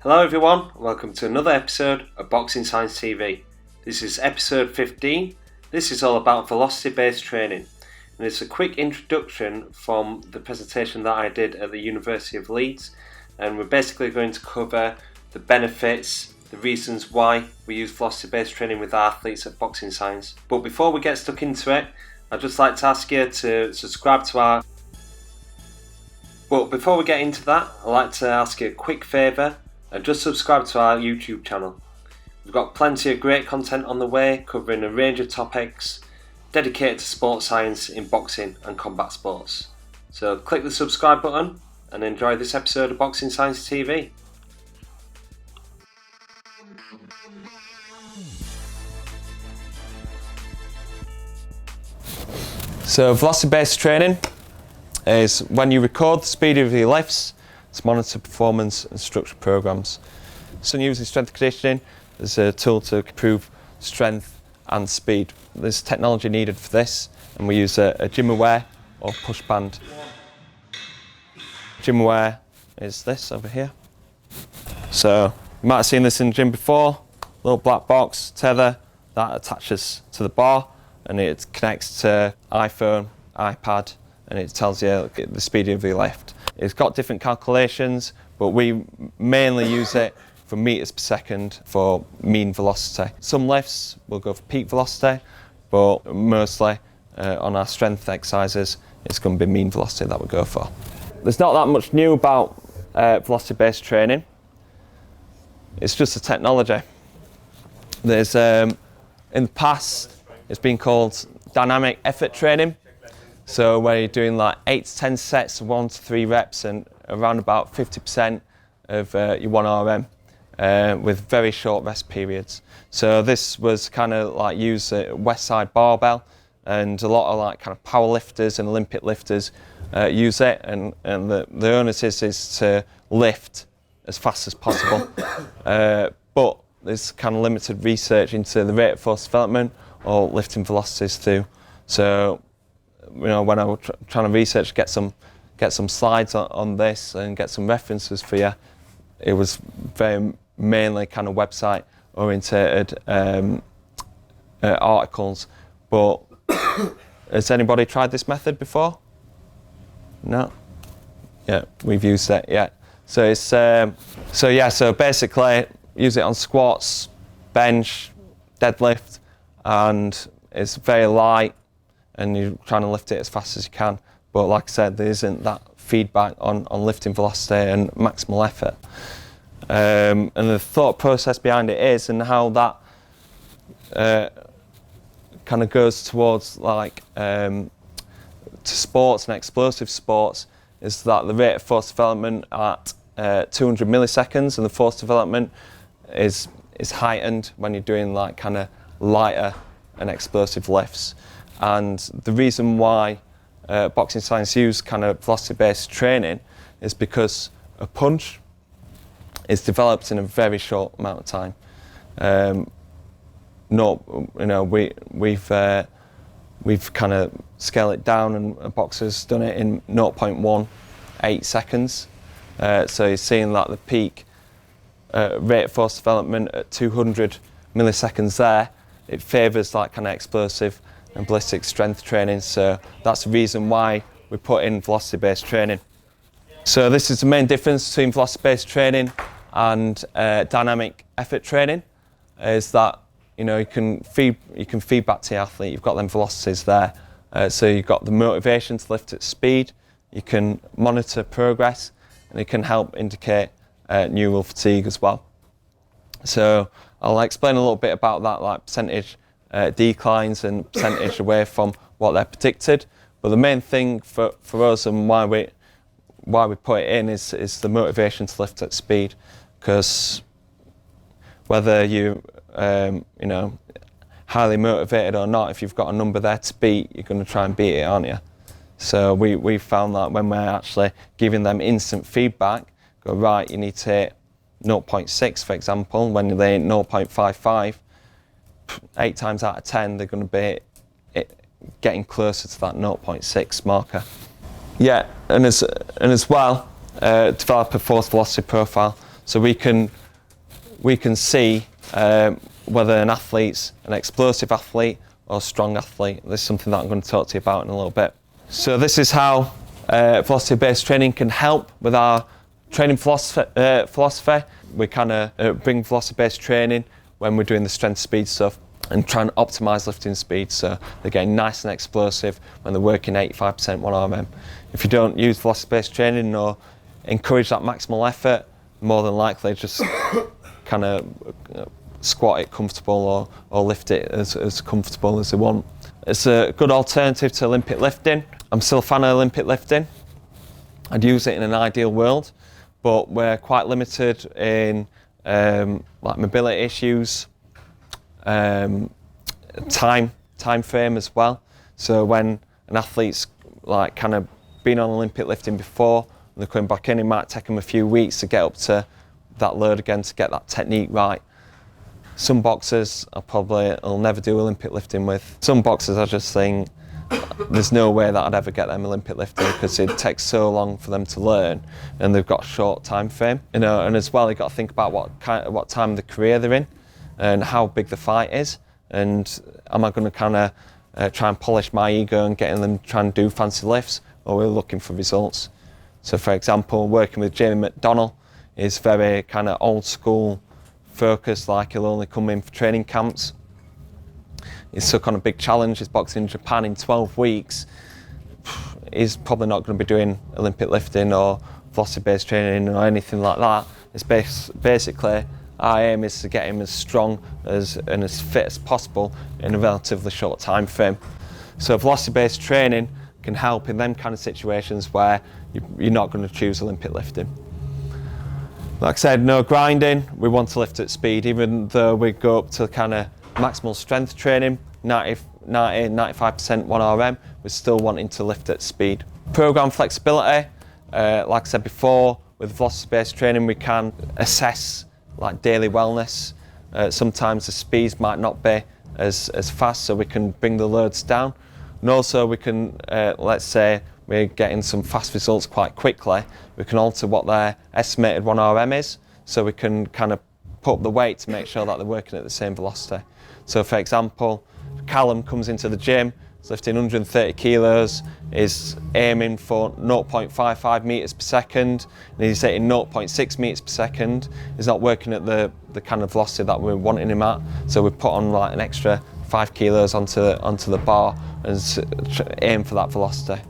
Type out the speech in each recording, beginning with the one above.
Hello everyone, welcome to another episode of Boxing Science TV. This is episode 15. This is all about velocity-based training, and it's a quick introduction from the presentation that I did at the University of Leeds, and we're basically going to cover the benefits, the reasons why we use velocity-based training with our athletes at Boxing Science. But before we get stuck into it, I'd just like to ask you to subscribe to our... But before we get into that, I'd like to ask you a quick favour and just subscribe to our YouTube channel. We've got plenty of great content on the way covering a range of topics dedicated to sports science in boxing and combat sports. So click the subscribe button and enjoy this episode of Boxing Science TV. So velocity-based training is when you record the speed of your lifts to monitor performance and structure programs. So using strength and conditioning as a tool to improve strength and speed. There's technology needed for this, and we use a GymAware or push band. GymAware is this over here. So you might have seen this in the gym before, little black box tether that attaches to the bar, and it connects to iPhone, iPad, and it tells you the speed of your lift. It's got different calculations, but we mainly use it for meters per second for mean velocity. Some lifts will go for peak velocity, but mostly on our strength exercises, it's going to be mean velocity that we go for. There's not that much new about velocity-based training. It's just a technology. There's in the past, it's been called dynamic effort training. So where you're doing like 8 to 10 sets of 1 to 3 reps and around about 50% of your 1RM with very short rest periods. So this was kind of like used at Westside Barbell, and a lot of like kind of power lifters and Olympic lifters use it, and the onus is to lift as fast as possible. But there's kind of limited research into the rate of force development or lifting velocities too. So you know, when I was trying to research, get some slides on this and get some references for you, it was very mainly kind of website oriented articles. But has anybody tried this method before? No? Yeah, we've used it, yeah. So it's so basically use it on squats, bench, deadlift, and it's very light, and you're trying to lift it as fast as you can. But like I said, there isn't that feedback on lifting velocity and maximal effort. And the thought process behind it is, and how that kind of goes towards like to sports and explosive sports, is that the rate of force development at 200 milliseconds, and the force development is heightened when you're doing like kind of lighter and explosive lifts. And the reason why Boxing Science use kind of velocity-based training is because a punch is developed in a very short amount of time. We've kind of scaled it down, and a boxer's done it in 0.18 seconds. So you're seeing that the peak rate of force development at 200 milliseconds there, it favours that kind of explosive and ballistic strength training. So that's the reason why we put in velocity-based training. So this is the main difference between velocity-based training and dynamic effort training, is that you can feed back to the athlete. You've got them velocities there, so you've got the motivation to lift at speed. You can monitor progress, and it can help indicate neural fatigue as well. So I'll explain a little bit about that, like percentage declines and percentage away from what they're predicted. But the main thing for us, and why we put it in, is the motivation to lift at speed. Because whether you highly motivated or not, if you've got a number there to beat, you're going to try and beat it, aren't you? So we found that when we're actually giving them instant feedback, go right, you need to hit 0.6, for example, when they hit 0.55, 8 times out of 10 they're going to be getting closer to that 0.6 marker. Yeah, and as well, develop a force velocity profile. so we can see whether an athlete's an explosive athlete or a strong athlete. This is something that I'm going to talk to you about in a little bit. So this is how velocity-based training can help with our training philosophy. We kind of bring velocity-based training when we're doing the strength speed stuff and try and optimise lifting speed, so they're getting nice and explosive when they're working 85% 1RM. If you don't use velocity-based training or encourage that maximal effort, more than likely just kind of squat it comfortable or lift it as comfortable as they want. It's a good alternative to Olympic lifting. I'm still a fan of Olympic lifting. I'd use it in an ideal world, but we're quite limited in like mobility issues, time frame as well. So when an athlete's like kind of been on Olympic lifting before and they're coming back in, it might take them a few weeks to get up to that load again, to get that technique right. Some boxers I'll never do Olympic lifting with. Some boxers I just think there's no way that I'd ever get them Olympic lifting, because it takes so long for them to learn and they've got a short time frame. You know, and as well you've got to think about what time of the career they're in and how big the fight is, and am I going to kind of try and polish my ego and getting them trying to do fancy lifts, or we're looking for results. So for example, working with Jamie McDonnell is very kind of old school focused, like he'll only come in for training camps. He's took on a big challenge. He's boxing in Japan in 12 weeks. He's probably not going to be doing Olympic lifting or velocity-based training or anything like that. It's basically, our aim is to get him as strong and as fit as possible in a relatively short time frame. So velocity-based training can help in them kind of situations where you're not going to choose Olympic lifting. Like I said, no grinding. We want to lift at speed, even though we go up to kind of maximal strength training, 95% 1RM, we're still wanting to lift at speed. Program flexibility, like I said before, with velocity-based training we can assess like daily wellness. Sometimes the speeds might not be as fast, so we can bring the loads down. And also we can, let's say we're getting some fast results quite quickly, we can alter what their estimated 1RM is, so we can kind of put up the weight to make sure that they're working at the same velocity. So for example, Callum comes into the gym, he's lifting 130 kilos, is aiming for 0.55 meters per second, and he's hitting 0.6 meters per second. He's not working at the kind of velocity that we're wanting him at, so we put on like an extra 5 kilos onto the bar and aim for that velocity.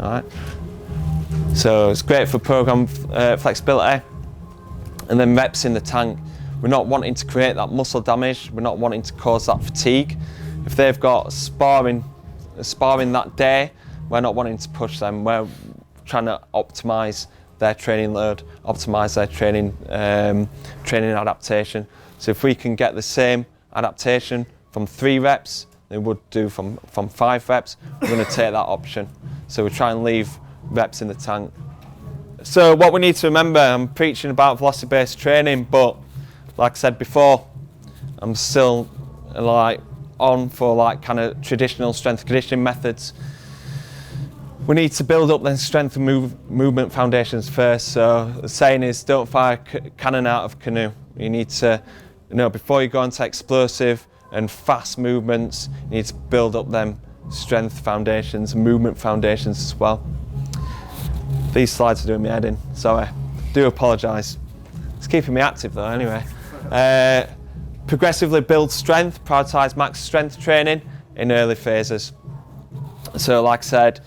All right. So it's great for program flexibility. And then reps in the tank. We're not wanting to create that muscle damage. We're not wanting to cause that fatigue. If they've got sparring that day, we're not wanting to push them. We're trying to optimise their training load, optimise their training adaptation. So if we can get the same adaptation from 3 reps they would do from 5 reps, we're going to take that option. So we try and leave reps in the tank. So what we need to remember, I'm preaching about velocity-based training, but like I said before, I'm still like on for like kind of traditional strength conditioning methods. We need to build up then strength and movement foundations first. So the saying is, don't fire cannon out of canoe. You need to, before you go into explosive and fast movements, you need to build up them strength foundations, movement foundations as well. These slides are doing me head in, sorry. Do apologise. It's keeping me active though anyway. Progressively build strength, prioritise max strength training in early phases. So like I said,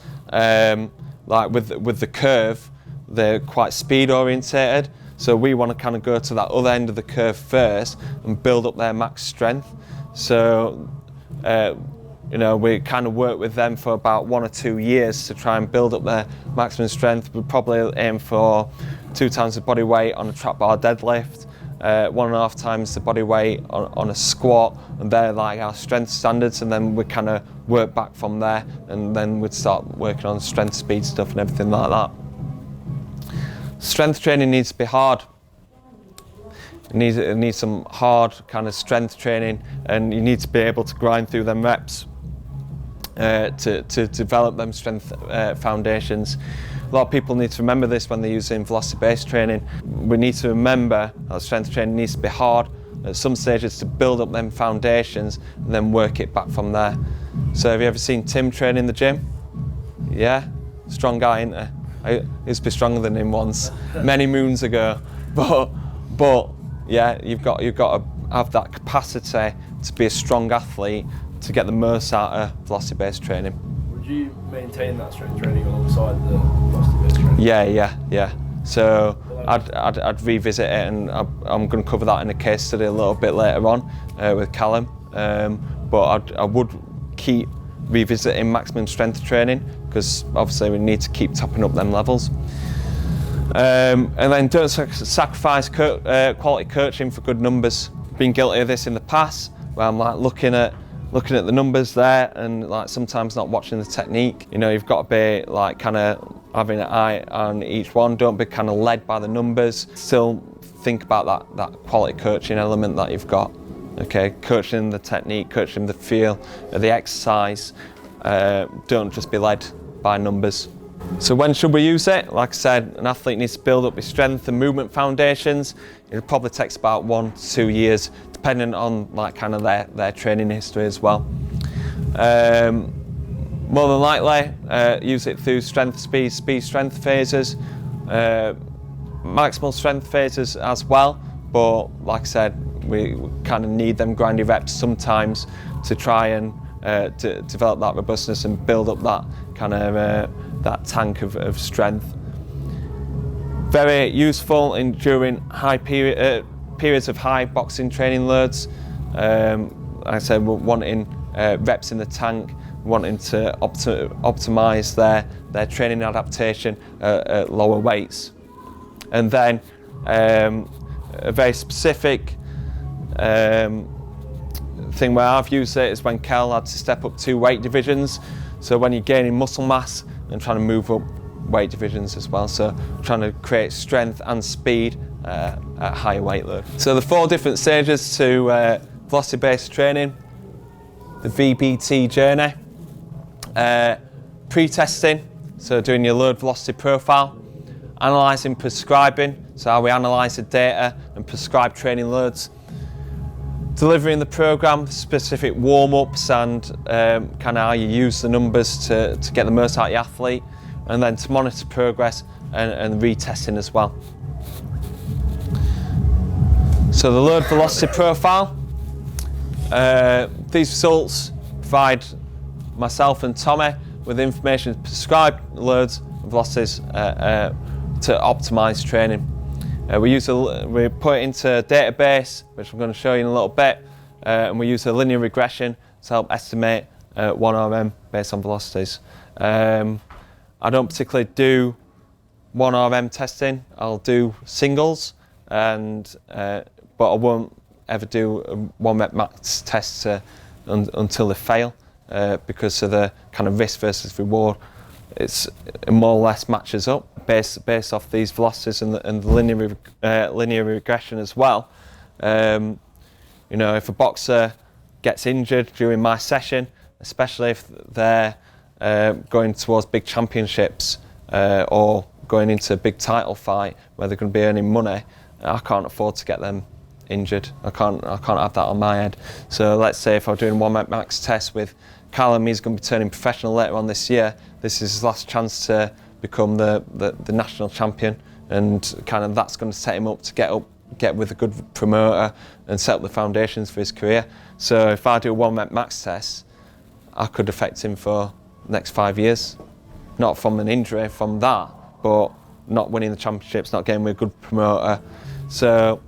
like with the curve, they're quite speed orientated. So we want to kind of go to that other end of the curve first and build up their max strength. So we kind of work with them for about 1 or 2 years to try and build up their maximum strength. We probably aim for 2 times the body weight on a trap bar deadlift, 1.5 times the body weight on a squat, and they're like our strength standards, and then we kind of work back from there, and then we'd start working on strength, speed stuff and everything like that. Strength training needs to be hard. It needs some hard kind of strength training, and you need to be able to grind through them reps to develop them strength foundations. A lot of people need to remember this when they're using velocity-based training. We need to remember that strength training needs to be hard at some stages to build up them foundations and then work it back from there. So have you ever seen Tim train in the gym? Yeah? Strong guy, isn't he? I used to be stronger than him once, many moons ago. But yeah, you've got to have that capacity to be a strong athlete to get the most out of velocity-based training. Would you maintain that strength training alongside the velocity-based training? Yeah. So I'd revisit it, and I'm going to cover that in a case study a little bit later on with Callum. But I would keep revisiting maximum strength training, because obviously we need to keep topping up them levels. And then don't sacrifice quality coaching for good numbers. Been guilty of this in the past, where I'm like looking at the numbers there and like sometimes not watching the technique. You know, you've got to be like kind of having an eye on each one. Don't be kind of led by the numbers. Still think about that quality coaching element that you've got. Okay, coaching the technique, coaching the feel of the exercise. Don't just be led by numbers. So when should we use it? Like I said, an athlete needs to build up his strength and movement foundations. It probably takes about 1 to 2 years, depending on like kind of their training history as well. More than likely, use it through strength, speed, strength phases, maximal strength phases as well. But like I said, we kind of need them grindy reps sometimes to try and to develop that robustness and build up that kind of that tank of strength. Very useful during high periods of high boxing training loads. Like I said, we're wanting reps in the tank, wanting to optimise their training adaptation at lower weights. And then a very specific thing where I've used it is when Kel had to step up 2 weight divisions. So when you're gaining muscle mass and trying to move up weight divisions as well. So trying to create strength and speed at higher weight load. So the 4 different stages to velocity-based training. The VBT journey. Pre-testing, so doing your load velocity profile. Analysing, prescribing, so how we analyse the data and prescribe training loads. Delivering the programme, specific warm-ups and kind of how you use the numbers to get the most out of the athlete, and then to monitor progress and retesting as well. So the load velocity profile, these results provide myself and Tommy with information to prescribe loads and velocities to optimise training. We put it into a database, which I'm going to show you in a little bit, and we use a linear regression to help estimate 1RM based on velocities. I don't particularly do 1RM testing. I'll do singles, but I won't ever do a 1 rep max test until they fail, because of the kind of risk versus reward. It more or less matches up based off these velocities and the linear regression as well. You know, if a boxer gets injured during my session, especially if they're going towards big championships or going into a big title fight where they're going to be earning money, I can't afford to get them injured. I can't have that on my head. So let's say if I'm doing 1 rep max test with Callum, he's going to be turning professional later on this year. This is his last chance to become the national champion, and kind of that's going to set him up to get with a good promoter and set up the foundations for his career. So if I do a 1 rep max test, I could affect him for the next 5 years. Not from an injury, from that, but not winning the championships, not getting with a good promoter. So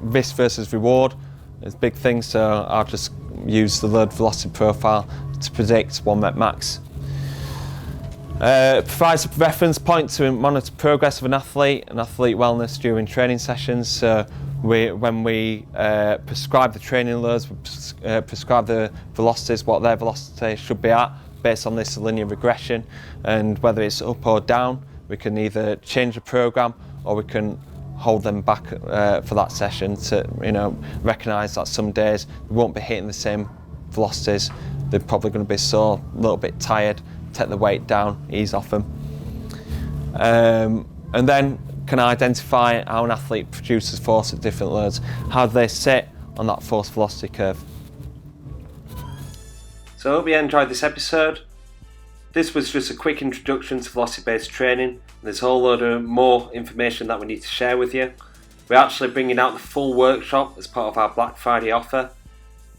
risk versus reward is a big thing, so I'll just use the load velocity profile to predict 1 rep max. Provides a reference point to monitor progress of an athlete wellness during training sessions. So when we prescribe the training loads, we prescribe the velocities, what their velocity should be at based on this linear regression, and whether it's up or down, we can either change the program or we can hold them back for that session to recognise that some days they won't be hitting the same velocities. They're probably going to be sore, a little bit tired, take the weight down, ease off them. And then can identify how an athlete produces force at different loads. How do they sit on that force velocity curve? So I hope you enjoyed this episode. This was just a quick introduction to velocity-based training. There's a whole load of more information that we need to share with you. We're actually bringing out the full workshop as part of our Black Friday offer.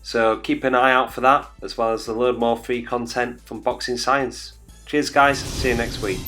So keep an eye out for that, as well as a load more free content from Boxing Science. Cheers guys, see you next week.